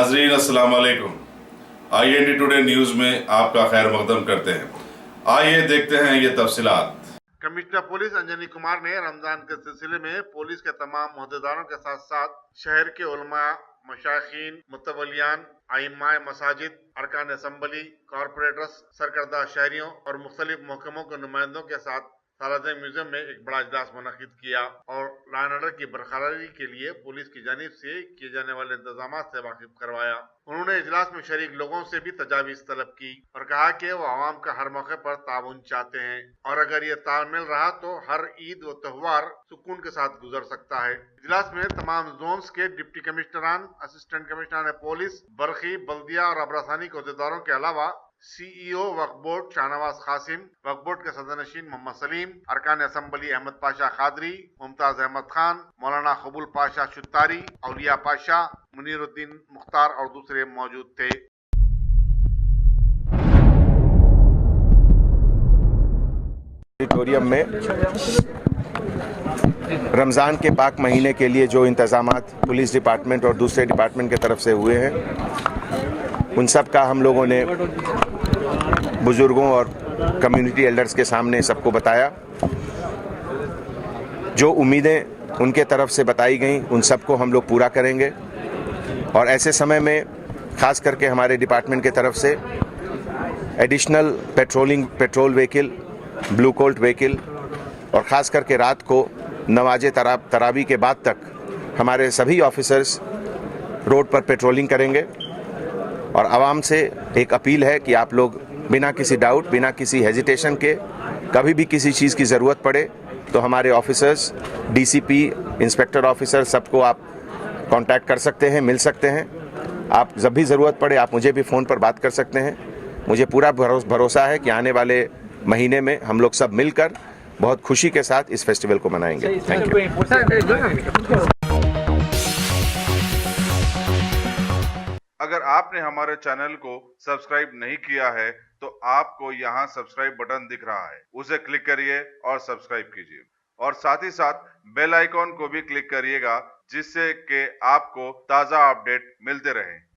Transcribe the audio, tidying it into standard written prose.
नाजरीन अस्सलाम वालेकुम। IND टुडे न्यूज में आपका खैर मकदम करते हैं। आइए देखते हैं ये तफसीलात। कमिश्नर पुलिस अंजनी कुमार ने रमजान के सिलसिले में पुलिस के तमाम ओहदेदारों के साथ साथ शहर के उलमा, मशाइखीन, मुतवलियान, आइम्माए मसाजिद, अरकान असम्बली, कॉरपोरेटर्स, सरकर्दा शहरियों और मुख्तलिफ महकमों के नुमाइंदों के साथ सालाना म्यूजियम में एक बड़ा इजलास मुनक्किद किया और लॉ एंड ऑर्डर की बरकरारी के लिए पुलिस की जानिब से किए जाने वाले इंतजाम से वाकिफ करवाया। उन्होंने इजलास में शरीक लोगों से भी तजावीज तलब की और कहा कि वो आवाम का हर मौके पर ताउन चाहते हैं और अगर ये ताउन मिल रहा तो हर ईद व त्योहार सुकून के साथ गुजर सकता है। इजलास में तमाम जोन्स के डिप्टी कमिश्नरान, असिस्टेंट कमिश्नर पुलिस, बरखी, बल्दिया और अबरासानी के अहदेदारों के अलावा CEO वक्फ बोर्ड शाहनवाज कासिम, वक्फ बोर्ड के सदरनशीन मोहम्मद सलीम, अरकान असम्बली अहमद पाशा खादरी, मुमताज अहमद खान, मौलाना कबूल पाशा शुत्तारी, औलिया पाशा, मुनीरुद्दीन मुख्तार और दूसरे मौजूद थे। ऑडिटोरियम में रमज़ान के पाक महीने के लिए जो इंतज़ामात पुलिस डिपार्टमेंट और दूसरे डिपार्टमेंट की तरफ से हुए हैं, उन सब का हम लोगों ने बुज़ुर्गों और कम्युनिटी एल्डर्स के सामने सबको बताया। जो उम्मीदें उनके तरफ से बताई गई उन सबको हम लोग पूरा करेंगे और ऐसे समय में ख़ास करके हमारे डिपार्टमेंट के तरफ से additional petrol vehicle, blue Colt vehicle और ख़ास करके रात को नमाज तरावी के बाद तक हमारे सभी ऑफिसर्स रोड पर पेट्रोलिंग करेंगे। और आवाम से एक अपील है कि आप लोग बिना किसी डाउट, बिना किसी हेजिटेशन के कभी भी किसी चीज़ की ज़रूरत पड़े तो हमारे ऑफिसर्स, DCP, इंस्पेक्टर ऑफिसर सबको आप कांटेक्ट कर सकते हैं, मिल सकते हैं। आप जब भी ज़रूरत पड़े आप मुझे भी फ़ोन पर बात कर सकते हैं। मुझे पूरा भरोसा है कि आने वाले महीने में हम लोग सब मिलकर बहुत खुशी के साथ इस फेस्टिवल को मनाएंगे। Thank you. अगर आपने हमारे चैनल को सब्सक्राइब नहीं किया है तो आपको यहाँ सब्सक्राइब बटन दिख रहा है, उसे क्लिक करिए और सब्सक्राइब कीजिए और साथ ही साथ बेल आइकॉन को भी क्लिक करिएगा जिससे कि आपको ताज़ा अपडेट मिलते रहें।